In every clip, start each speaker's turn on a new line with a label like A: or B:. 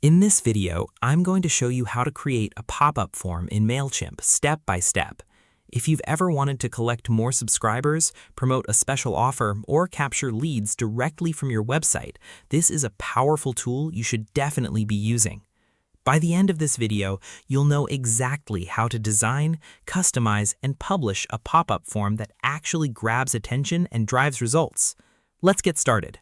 A: In this video, I'm going to show you how to create a pop-up form in Mailchimp step by step. If you've ever wanted to collect more subscribers, promote a special offer, or capture leads directly from your website, this is a powerful tool you should definitely be using. By the end of this video, you'll know exactly how to design, customize, and publish a pop-up form that actually grabs attention and drives results. Let's get started.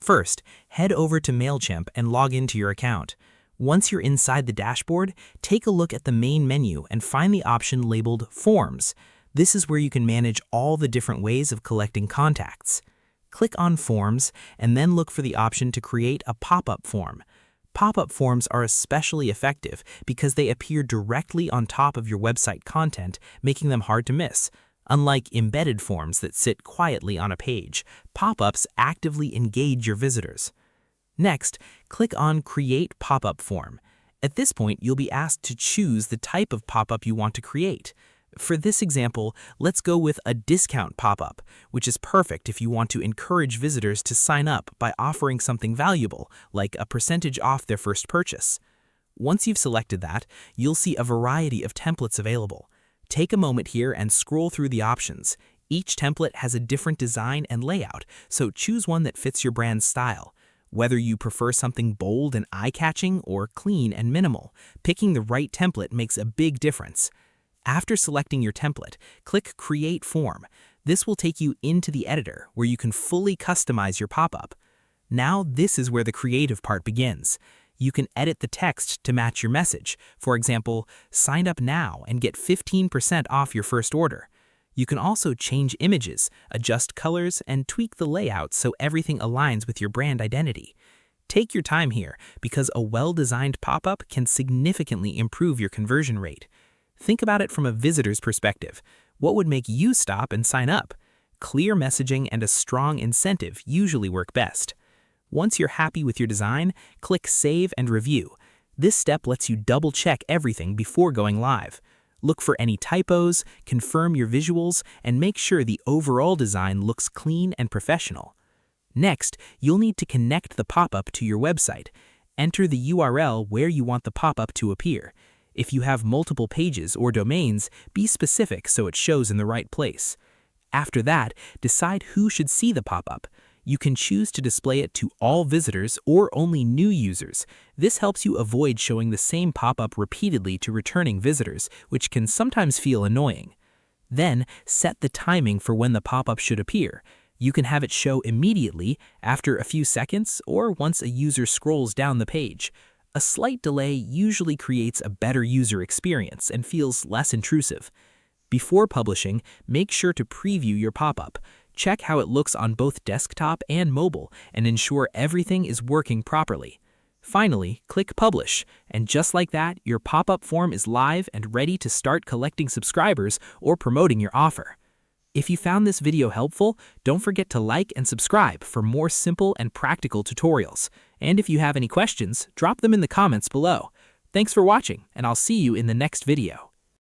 A: First, head over to Mailchimp and log into your account. Once you're inside the dashboard, take a look at the main menu and find the option labeled Forms. This is where you can manage all the different ways of collecting contacts. Click on Forms and then look for the option to create a pop-up form. Pop-up forms are especially effective because they appear directly on top of your website content, making them hard to miss. Unlike embedded forms that sit quietly on a page, pop-ups actively engage your visitors. Next, click on Create Pop-up Form. At this point, you'll be asked to choose the type of pop-up you want to create. For this example, let's go with a discount pop-up, which is perfect if you want to encourage visitors to sign up by offering something valuable, like a percentage off their first purchase. Once you've selected that, you'll see a variety of templates available. Take a moment here and scroll through the options. Each template has a different design and layout, so choose one that fits your brand's style. Whether you prefer something bold and eye-catching or clean and minimal, picking the right template makes a big difference. After selecting your template, click Create Form. This will take you into the editor where you can fully customize your pop-up. Now this is where the creative part begins. You can edit the text to match your message. For example, sign up now and get 15% off your first order. You can also change images, adjust colors, and tweak the layout so everything aligns with your brand identity. Take your time here because a well-designed pop-up can significantly improve your conversion rate. Think about it from a visitor's perspective. What would make you stop and sign up? Clear messaging and a strong incentive usually work best. Once you're happy with your design, click Save and Review. This step lets you double-check everything before going live. Look for any typos, confirm your visuals, and make sure the overall design looks clean and professional. Next, you'll need to connect the pop-up to your website. Enter the URL where you want the pop-up to appear. If you have multiple pages or domains, be specific so it shows in the right place. After that, decide who should see the pop-up. You can choose to display it to all visitors or only new users. This helps you avoid showing the same pop-up repeatedly to returning visitors, which can sometimes feel annoying. Then, set the timing for when the pop-up should appear. You can have it show immediately, after a few seconds, or once a user scrolls down the page. A slight delay usually creates a better user experience and feels less intrusive. Before publishing, make sure to preview your pop-up. Check how it looks on both desktop and mobile and ensure everything is working properly. Finally, click Publish, and just like that, your pop-up form is live and ready to start collecting subscribers or promoting your offer. If you found this video helpful, don't forget to like and subscribe for more simple and practical tutorials. And if you have any questions, drop them in the comments below. Thanks for watching, and I'll see you in the next video.